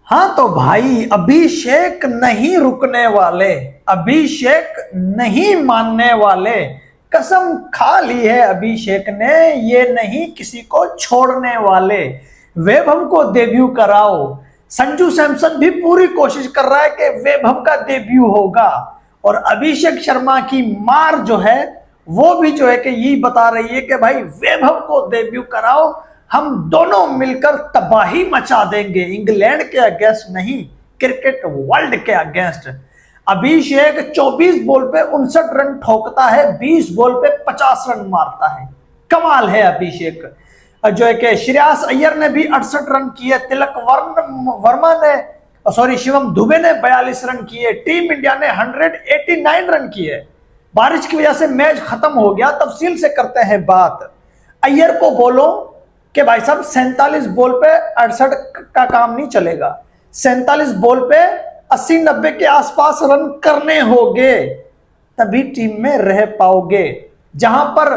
हाँ तो भाई अभिषेक नहीं रुकने वाले, अभिषेक नहीं मानने वाले। कसम खा ली है अभिषेक ने, ये नहीं किसी को छोड़ने वाले। वैभव को डेब्यू कराओ। संजू सैमसन भी पूरी कोशिश कर रहा है कि वैभव का डेब्यू होगा, और अभिषेक शर्मा की मार जो है वो भी जो है कि यही बता रही है कि भाई वैभव को डेब्यू कराओ, हम दोनों मिलकर तबाही मचा देंगे। इंग्लैंड के अगेंस्ट नहीं, क्रिकेट वर्ल्ड के अगेंस्ट। अभिषेक 24 बॉल पे 59 रन ठोकता है, 20 बॉल पे 50 रन मारता है। कमाल है अभिषेक। जो है कि श्रेयस अय्यर ने भी 68 रन किए, तिलक वर्मा ने सॉरी शिवम दुबे ने 42 रन किए, टीम इंडिया ने 189 रन किए। बारिश की वजह से मैच खत्म हो गया। तफसील से करते हैं बात। अय्यर को बोलो कि भाई साहब 47 बॉल पे 68 का काम नहीं चलेगा, 47 बॉल पे 80-90 के आसपास रन करने होंगे, तभी टीम में रह पाओगे। जहां पर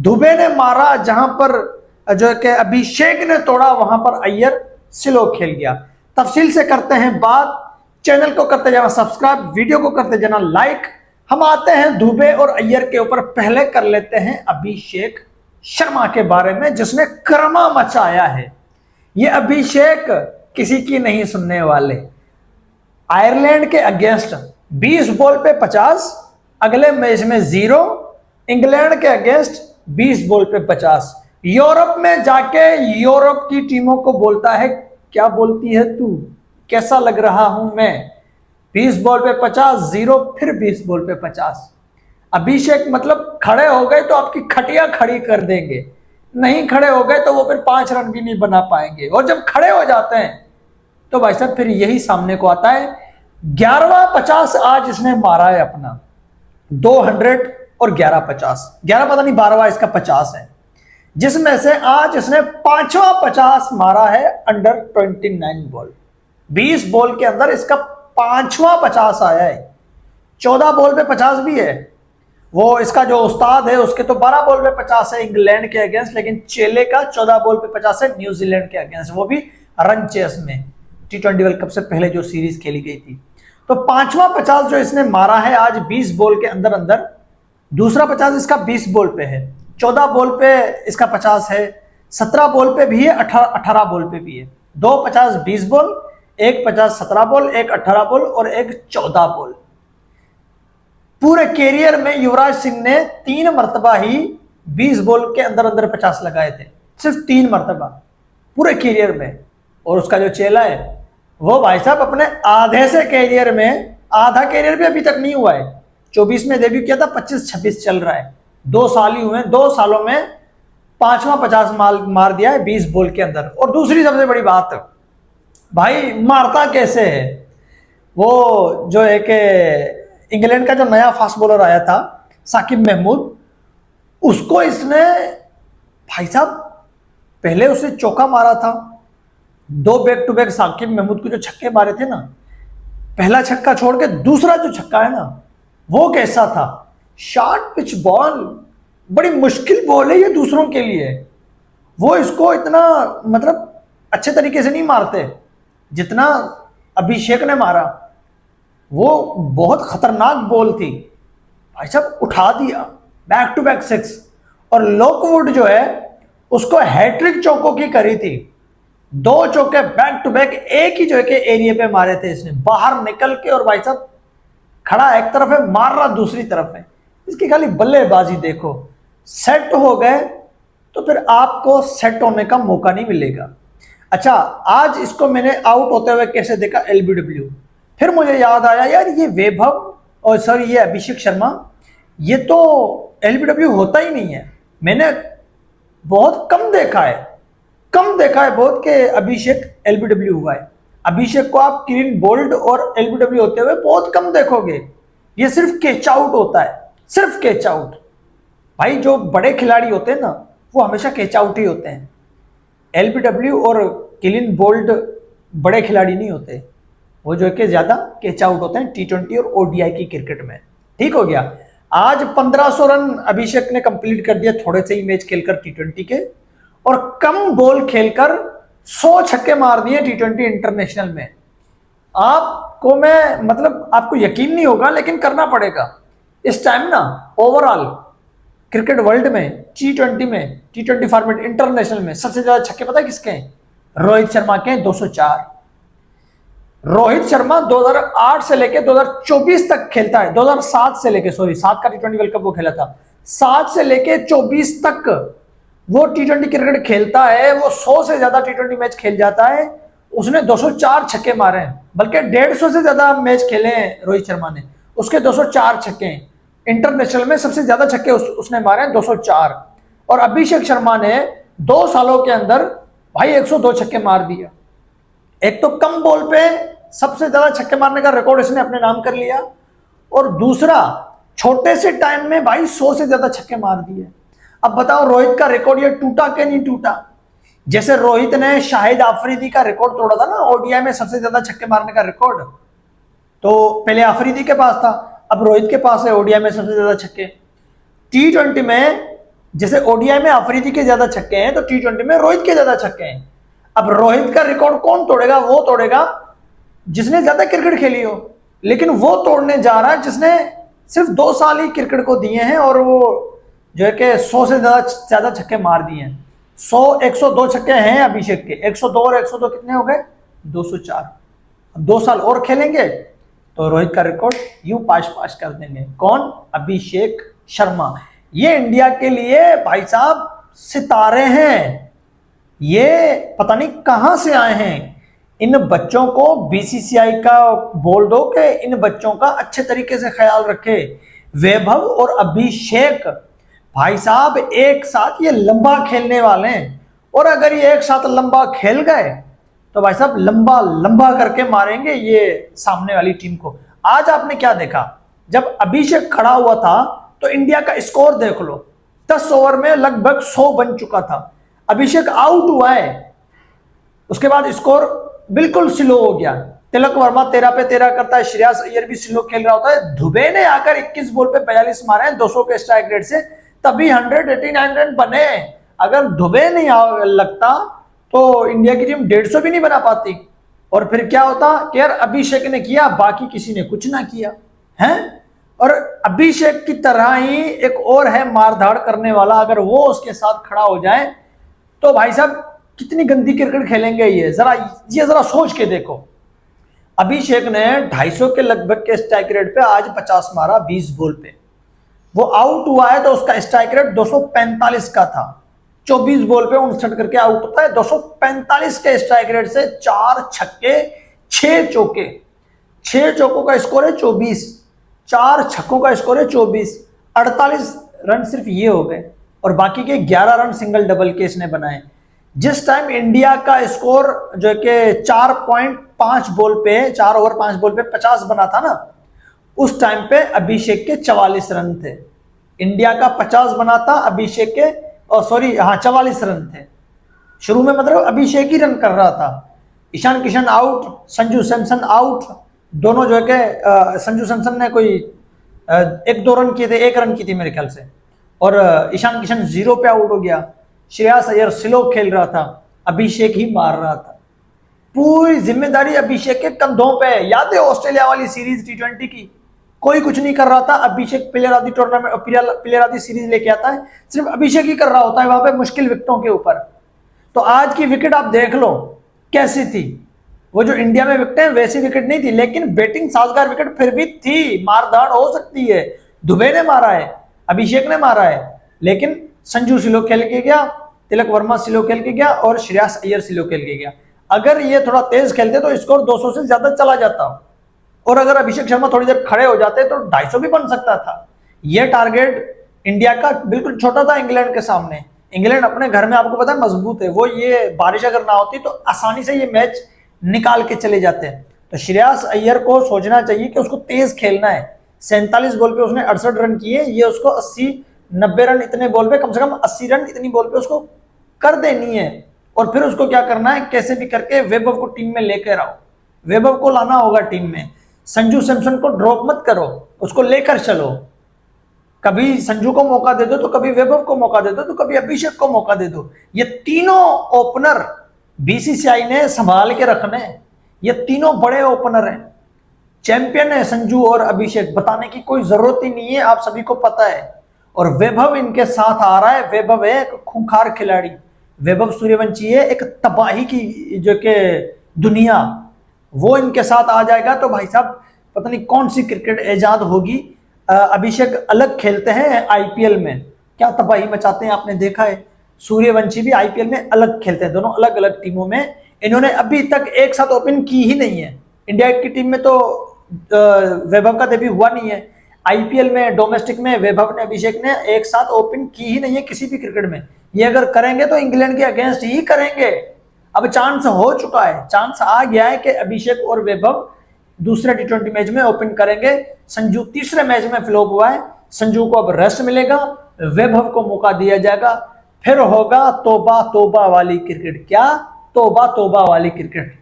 दुबे ने मारा, जहां पर जो है कि अभिषेक ने तोड़ा, वहां पर अय्यर स्लो खेल गया। तफसील से करते हैं बात। चैनल को करते जाना सब्सक्राइब, वीडियो को करते जाना लाइक। हम आते हैं दुबे और अय्यर के ऊपर। पहले कर लेते हैं अभिषेक शर्मा के बारे में, जिसने कर्मा मचाया है। ये अभिषेक किसी की नहीं सुनने वाले। आयरलैंड के अगेंस्ट 20 बॉल पे 50, अगले मैच में 0। इंग्लैंड के अगेंस्ट 20 बॉल पे 50। यूरोप में जाके यूरोप की टीमों को बोलता है, क्या बोलती है तू, कैसा लग रहा हूं मैं। 20 बॉल पे 50, 0, फिर 20 बॉल पे 50। अभिषेक मतलब खड़े हो गए तो आपकी खटिया खड़ी कर देंगे, नहीं खड़े हो गए तो वो फिर 5 रन भी नहीं बना पाएंगे। और जब खड़े हो जाते हैं तो भाई साहब फिर यही सामने को आता है। 11वां 50 आज इसने मारा है अपना, 200 और 11 50, 11 पता नहीं 12वां इसका 50 है, जिसमें से आज इसने 5वां 50 मारा है अंडर 29 बॉल। 20 बॉल के अंदर इसका 5वां 50 आया है। 14 बॉल पे 50 भी है। वो इसका जो उस्ताद है उसके तो 12 बॉल पे 50 है इंग्लैंड के अगेंस्ट, लेकिन चेले का 14 बॉल पे 50 है न्यूजीलैंड के अगेंस्ट, वो भी रन चेस में, T20 वर्ल्ड कप से पहले जो सीरीज खेली गई थी। तो 5वां 50 जो इसने मारा है आज 20 बॉल के अंदर अंदर। दूसरा 50 इसका 20 बॉल पे है, 14 बॉल पे इसका 50 है, 17 बॉल पे भी है, 18 बॉल पे भी है। 2 50 20 बॉल, एक 50 17 बॉल, एक 18 बॉल और एक 14 बॉल। पूरे कैरियर में युवराज सिंह ने 3 मरतबा ही 20 बॉल के अंदर अंदर 50 लगाए थे, सिर्फ 3 मरतबा पूरे कैरियर में। और उसका जो चेला है वो भाई साहब अपने आधे से कैरियर में, आधा कैरियर भी अभी तक नहीं हुआ है। 24 में डेब्यू किया था, 25-26 चल रहा है, 2 साल ही हुए, 2 सालों में 5वां 50 मार दिया है 20 बॉल के अंदर। और दूसरी सबसे बड़ी बात, भाई मारता कैसे है वो, जो है कि इंग्लैंड का जो नया फास्ट बॉलर आया था साकिब महमूद, उसको इसने भाई साहब पहले उसने चौका मारा था, 2 back to back Saqib Mahmood को जो छक्के मारे थे ना, पहला छक्का छोड़ के दूसरा जो छक्का है ना, वो कैसा था। शॉर्ट पिच बॉल, बड़ी मुश्किल बॉल है ये दूसरों के लिए। वो इसको इतना मतलब अच्छे तरीके से नहीं मारते जितना अभिषेक ने मारा। वो बहुत खतरनाक बॉल थी भाई साहब, उठा दिया बैक टू बैक 6। और लॉकवुड जो है उसको हैट्रिक चौकों की करी थी, 2 चौके बैक टू बैक एक ही जो है कि एरिया पे मारे थे इसने, बाहर निकल के। और भाई साहब खड़ा एक तरफ है, मार रहा दूसरी तरफ है। इसकी खाली बल्लेबाजी देखो, सेट हो गए तो फिर आपको सेट होने का मौका नहीं मिलेगा। अच्छा, आज इसको मैंने आउट होते हुए कैसे देखा, LBW, फिर मुझे याद आया यार ये वैभव और सॉरी ये अभिषेक शर्मा, ये तो LBW होता ही नहीं है। मैंने बहुत कम देखा है बहुत कि अभिषेक LBW हुआ है। अभिषेक को आप क्लीन बोल्ड और LBW होते हुए बहुत कम देखोगे। ये सिर्फ कैच आउट होता है, सिर्फ कैच आउट। भाई जो बड़े खिलाड़ी होते हैं ना वो हमेशा कैच आउट ही होते हैं। LBW और क्लीन बोल्ड बड़े खिलाड़ी नहीं होते, वो जो है कि ज्यादा कैच आउट होते हैं T20 और ODI की क्रिकेट में। ठीक हो गया। आज 1500 रन अभिषेक ने कंप्लीट कर दिया थोड़े से ही मैच खेलकर T20 के, और कम बॉल खेलकर 100 छक्के मार दिए T20 इंटरनेशनल में। आपको मैं मतलब आपको यकीन नहीं होगा लेकिन करना पड़ेगा। इस टाइम ना ओवरऑल क्रिकेट वर्ल्ड में टी20 फॉर्मेट इंटरनेशनल में सबसे ज्यादा छक्के पता है किसके हैं? रोहित शर्मा के 204। रोहित शर्मा 2008 से लेके 2024 तक खेलता है, 2007 से लेके, सॉरी 7 का टी20 वर्ल्ड कप वो खेला था, 7 से लेके 24 तक वो टी20 क्रिकेट खेलता है। वो 100 से ज्यादा टी20 मैच खेल जाता है। उसने 204 छक्के मारे हैं, बल्कि 150 से ज्यादा मैच खेले हैं रोहित शर्मा ने, उसके 204 छक्के हैं। इंटरनेशनल में सबसे ज्यादा छक्के उसने मारे हैं 204। और अभिषेक शर्मा ने 2 सालों के अंदर भाई 102 छक्के मार दिया। एक तो कम बॉल पे सबसे ज्यादा छक्के मारने का रिकॉर्ड इसने अपने नाम कर लिया, और दूसरा छोटे से टाइम में भाई 100 से ज्यादा छक्के मार दिए। अब बताओ रोहित का रिकॉर्ड ये टूटा कि नहीं टूटा? जैसे रोहित ने शाहिद आफरीदी का रिकॉर्ड तोड़ा था ना ओडीआई में सबसे ज्यादा छक्के मारने का रिकॉर्ड, तो पहले आफरीदी के पास था, अब रोहित के पास है ओडीआई में सबसे ज्यादा छक्के। टी20 में जैसे ओडीआई में आफरीदी के ज्यादा छक्के हैं, तो टी20 में रोहित के ज्यादा छक्के हैं। अब रोहित का रिकॉर्ड कौन तोड़ेगा? वो तोड़ेगा जिसने ज्यादा क्रिकेट खेली हो, लेकिन वो तोड़ने जा रहा है जिसने सिर्फ 2 साल ही क्रिकेट को दिए हैं और वो जो है कि 100 से ज्यादा छक्के मार दिए हैं। 102 छक्के हैं अभिषेक के, 102 और 102 कितने हो गए? 204। अब 2 साल और खेलेंगे तो रोहित का रिकॉर्ड यूं पाश कर देंगे। कौन? अभिषेक शर्मा। ये इंडिया के लिए भाई साहब सितारे हैं, ये पता नहीं कहां से आए हैं। इन बच्चों को बीसीसीआई का बोल दो कि इन बच्चों का अच्छे तरीके से ख्याल रखे। वैभव और अभिषेक भाई साहब एक साथ ये लंबा खेलने वाले हैं, और अगर ये एक साथ लंबा खेल गए तो भाई साहब लंबा लंबा करके मारेंगे ये सामने वाली टीम को। आज आपने क्या देखा? जब अभिषेक खड़ा हुआ था तो इंडिया का स्कोर देख लो, 10 ओवर में लगभग 100 बन चुका था। अभिषेक आउट हुआ है, उसके बाद स्कोर बिल्कुल स्लो हो गया। तिलक वर्मा 13 पे 13 करता है, श्रेयस अय्यर भी स्लो खेल रहा होता है। दुबे ने आकर 21 बॉल पे 42 मारे हैं 200 के स्ट्राइक रेट से, तभी 189 रन बने। अगर दुबे नहीं लगता तो इंडिया की टीम 150 भी नहीं बना पाती। और फिर क्या होता कि यार अभिषेक ने किया, बाकी किसी ने कुछ ना किया है। और अभिषेक की तरह ही एक और है मारधाड़ करने वाला, अगर वो उसके साथ खड़ा हो जाए तो भाई साहब कितनी गंदी क्रिकेट खेलेंगे ये जरा सोच के देखो। अभिषेक ने 250 के लगभग के स्ट्राइक रेट पे आज 50 मारा 20 बॉल पे। वो आउट हुआ है तो उसका स्ट्राइक रेट 245 का था, 24 बॉल पे 59 करके आउट होता है। 245 के स्ट्राइक रेट से 4 छक्के 6 चौके, 6 चौकों का स्कोर है 24, 4 छक्कों का स्कोर है 24। 48 रन सिर्फ ये हो गए, और बाकी के 11 रन सिंगल डबल के इसने बनाए। जिस टाइम इंडिया का स्कोर जो है कि 4.5 बॉल पे 4 ओवर 5 बॉल पे 50 बना था ना, उस टाइम पे अभिषेक के 44 रन थे। इंडिया का 50 बना था, अभिषेक के 44 रन थे। शुरू में मतलब अभिषेक ही रन कर रहा था। ईशान किशन आउट, संजू सैमसन आउट, दोनों जो है कि संजू सैमसन ने कोई 1-2 रन किए थे, 1 रन की थी मेरे ख्याल से, और ईशान किशन 0 पे आउट हो गया। श्रेयस अय्यर स्लो खेल रहा था, अभिषेक ही मार रहा था। पूरी जिम्मेदारी अभिषेक के कंधों पे। याद है ऑस्ट्रेलिया वाली सीरीज टी20 की? कोई कुछ नहीं कर रहा था, Abhishek player of the tournament player of the series लेके आता है, सिर्फ अभिषेक ही कर रहा होता है वहां पे मुश्किल विकेटों के ऊपर। तो आज की विकेट आप देख लो कैसी थी। वो जो इंडिया में विकेट है वैसी विकेट नहीं थी, लेकिन बैटिंग साजगार विकेट फिर भी थी। मारधाड़ हो सकती है, दुबे ने मारा है, अभिषेक ने मारा है, लेकिन संजू स्लो खेल के गया, तिलक वर्मा स्लो खेल के गया, और श्रेयस अय्यर स्लो खेल के गया। अगर ये थोड़ा तेज खेलते तो स्कोर 200 से ज्यादा चला जाता, और अगर अभिषेक शर्मा थोड़ी देर खड़े हो जाते तो 250 भी बन सकता था। यह टारगेट इंडिया का बिल्कुल छोटा था इंग्लैंड के सामने। इंग्लैंड अपने घर में आपको पता है मजबूत है, वो ये बारिश अगर ना होती तो आसानी से ये मैच निकाल के चले जाते हैं। तो श्रेयस अय्यर को सोचना चाहिए कि उसको तेज खेलना है। 47 बॉल पे उसने 68 रन किए, ये उसको 80-90 रन इतने बॉल पे, कम से कम 80 रन इतनी बॉल पे उसको कर देनी है। और फिर उसको क्या करना है, कैसे भी करके वैभव को टीम में लेकर आओ, वैभव को लाना होगा टीम में। संजू सैमसन को ड्रॉप मत करो, उसको लेकर चलो। कभी संजू को मौका दे दो, तो कभी वैभव को मौका दे दो, तो कभी अभिषेक को मौका दे दो। ये तीनों ओपनर बीसीसीआई ने संभाल के रखने, ये तीनों बड़े ओपनर हैं, चैंपियन है संजू और अभिषेक, बताने की कोई जरूरत ही नहीं है, आप सभी को पता है। और वैभव इनके साथ आ रहा है। वैभव है एक खूंखार खिलाड़ी, वैभव सूर्यवंशी है एक तबाही की जो कि दुनिया, वो इनके साथ आ जाएगा तो भाई साहब पता नहीं कौन सी क्रिकेट ईजाद होगी। अभिषेक अलग खेलते हैं आईपीएल में, क्या तबाही मचाते हैं आपने देखा है। सूर्यवंशी भी आईपीएल में अलग खेलते हैं, दोनों अलग अलग टीमों में। इन्होंने अभी तक एक साथ ओपन की ही नहीं है। इंडिया की टीम में तो वैभव का डेब्यू हुआ नहीं है। आईपीएल में डोमेस्टिक में वैभव ने अभिषेक ने एक साथ ओपन की ही नहीं है किसी भी क्रिकेट में। ये अगर करेंगे तो इंग्लैंड के अगेंस्ट ही करेंगे। अब चांस हो चुका है, चांस आ गया है कि अभिषेक और वैभव दूसरे टी20 मैच में ओपन करेंगे। संजू तीसरे मैच में फ्लॉप हुआ है, संजू को अब रेस्ट मिलेगा, वैभव को मौका दिया जाएगा, फिर होगा तोबा तोबा वाली क्रिकेट। क्या तोबा तोबा वाली क्रिकेट।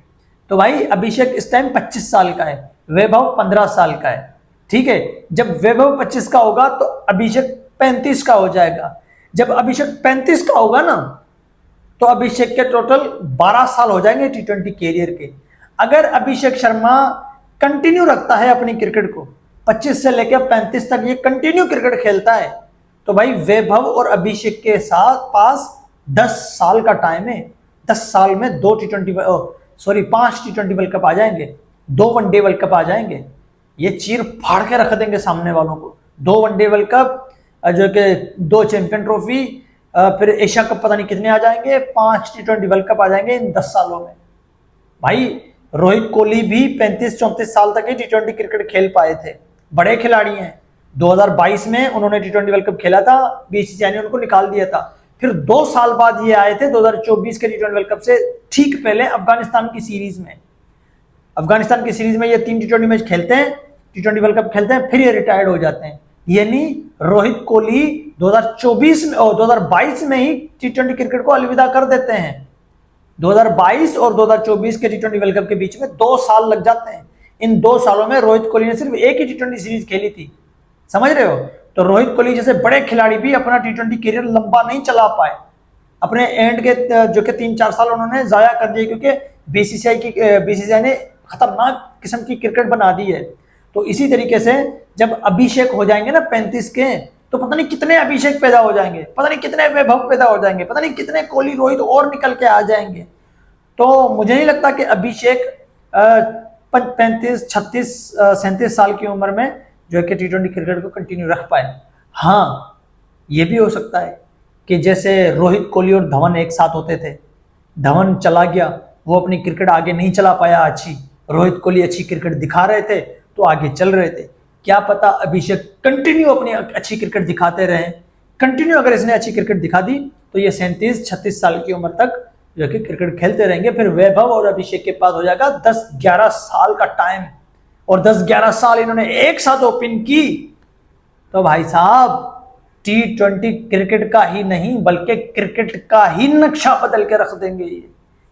तो भाई अभिषेक इस टाइम 25 साल का है, वैभव 15 साल का है, ठीक है। जब वैभव 25 का होगा तो अभिषेक 35 का हो जाएगा। जब अभिषेक 35 का होगा ना तो अभिषेक के टोटल 12 साल हो जाएंगे टी20 कैरियर के। अगर अभिषेक शर्मा कंटिन्यू रखता है अपनी क्रिकेट को, 25 से लेकर 35 तक ये कंटिन्यू क्रिकेट खेलता है, तो भाई वैभव और अभिषेक के साथ पास 10 साल का टाइम है। 10 साल में 5 टी20 वर्ल्ड कप आ जाएंगे, 2 वनडे वर्ल्ड कप आ जाएंगे। ये चीर फाड़ के रख देंगे सामने वालों को। 2 वनडे वर्ल्ड कप, जो कि 2 चैंपियन ट्रॉफी, फिर एशिया कप पता नहीं कितने आ जाएंगे, 5 टी20 वर्ल्ड कप आ जाएंगे इन 10 सालों में। भाई रोहित कोहली भी 35-34 साल तक ही टी20 क्रिकेट खेल पाए थे, बड़े खिलाड़ी हैं। 2022 में उन्होंने टी20 वर्ल्ड कप खेला था, बीसीसीआई ने उनको निकाल दिया था। फिर 2 साल बाद ये आए थे 2024 के टी20 वर्ल्ड कप से ठीक पहले अफगानिस्तान की सीरीज में। अफगानिस्तान की सीरीज में ये 3 टी20 मैच खेलते हैं, टी20 वर्ल्ड कप खेलते हैं, फिर ये रिटायर्ड हो जाते हैं। यानी रोहित कोहली 2024 में और 2022 में ही टी20 क्रिकेट को अलविदा कर देते हैं। 2022 और 2024 के टी20 वर्ल्ड कप के बीच में 2 साल लग जाते हैं। इन 2 सालों में रोहित कोहली ने सिर्फ एक ही टी20 सीरीज खेली थी, समझ रहे हो। तो रोहित कोहली जैसे बड़े खिलाड़ी भी अपना टी20 करियर लंबा नहीं चला पाए, अपने एंड के जो कि 3-4 साल उन्होंने जाया कर दिए, क्योंकि बीसीसीआई ने खतरनाक किस्म की क्रिकेट बना दी है। तो इसी तरीके से जब अभिषेक हो जाएंगे ना 35 के, तो पता नहीं कितने अभिषेक पैदा हो जाएंगे, पता नहीं कितने वैभव पैदा हो जाएंगे, पता नहीं कितने कोहली रोहित और निकल के आ जाएंगे। तो मुझे नहीं लगता कि अभिषेक 35, 36, 37 साल की उम्र में जो है कि टी20 क्रिकेट को कंटिन्यू रख पाए। हाँ, ये भी हो सकता है कि जैसे रोहित कोहली और धवन एक साथ होते थे, धवन चला गया, वो अपनी क्रिकेट आगे नहीं चला पाया अच्छी, रोहित कोहली अच्छी क्रिकेट दिखा रहे थे तो आगे चल रहे थे। क्या पता अभिषेक कंटिन्यू अपनी अच्छी क्रिकेट दिखाते रहे, कंटिन्यू अगर इसने अच्छी क्रिकेट दिखा दी तो ये 37-36 साल की उम्र तक जो कि क्रिकेट खेलते रहेंगे। फिर वैभव और अभिषेक के पास हो जाएगा 10-11 साल का टाइम, और 10-11 साल इन्होंने एक साथ ओपन की तो भाई साहब टी20 क्रिकेट का ही नहीं बल्कि क्रिकेट का ही नक्शा बदल के रख देंगे।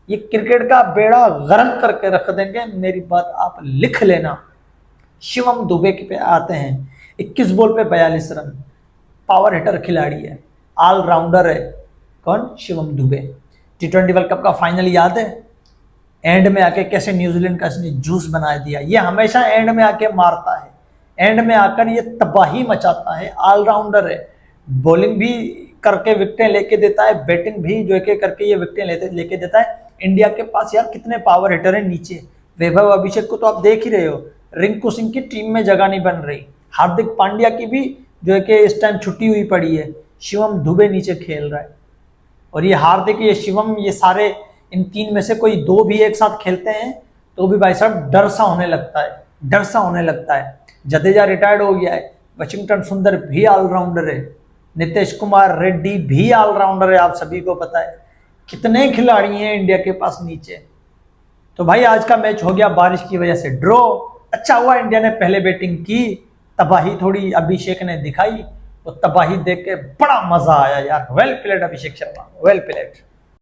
ये क्रिकेट का बेड़ा गर्क करके रख देंगे, मेरी बात आप लिख लेना। शिवम दुबे के पे आते हैं, 21 बॉल पे 42 रन, पावर हिटर खिलाड़ी है, ऑलराउंडर है। कौन? शिवम दुबे। टी20 वर्ल्ड कप का फाइनल याद है, एंड में आके कैसे न्यूजीलैंड का इसने जूस बना दिया। ये हमेशा एंड में आके मारता है, एंड में आकर ये तबाही मचाता है। ऑलराउंडर है, बॉलिंग भी करके विकेटें लेके देता है, बैटिंग भी जो है करके ये विकेटें लेके देता है। इंडिया के पास यार कितने पावर हिटर है नीचे। वैभव अभिषेक को तो आप देख ही रहे हो, रिंकू सिंह की टीम में जगह नहीं बन रही, हार्दिक पांड्या की भी जो है कि इस टाइम छुट्टी हुई पड़ी है, शिवम दुबे नीचे खेल रहा है। और ये हार्दिक, ये शिवम, ये सारे इन 3 में से कोई 2 भी एक साथ खेलते हैं तो भी भाई साहब डर सा होने लगता है, डर सा होने लगता है। जडेजा रिटायर्ड हो गया है, वॉशिंगटन सुंदर भी ऑलराउंडर है, नीतीश कुमार रेड्डी भी ऑलराउंडर है, आप सभी को पता है। कितने खिलाड़ी हैं इंडिया के पास नीचे। तो भाई आज का मैच हो गया बारिश की वजह से ड्रॉ। अच्छा हुआ इंडिया ने पहले बैटिंग की, तबाही थोड़ी अभिषेक ने दिखाई, वो तबाही देख के बड़ा मजा आया यार। Well played Abhishek Sharma, well played.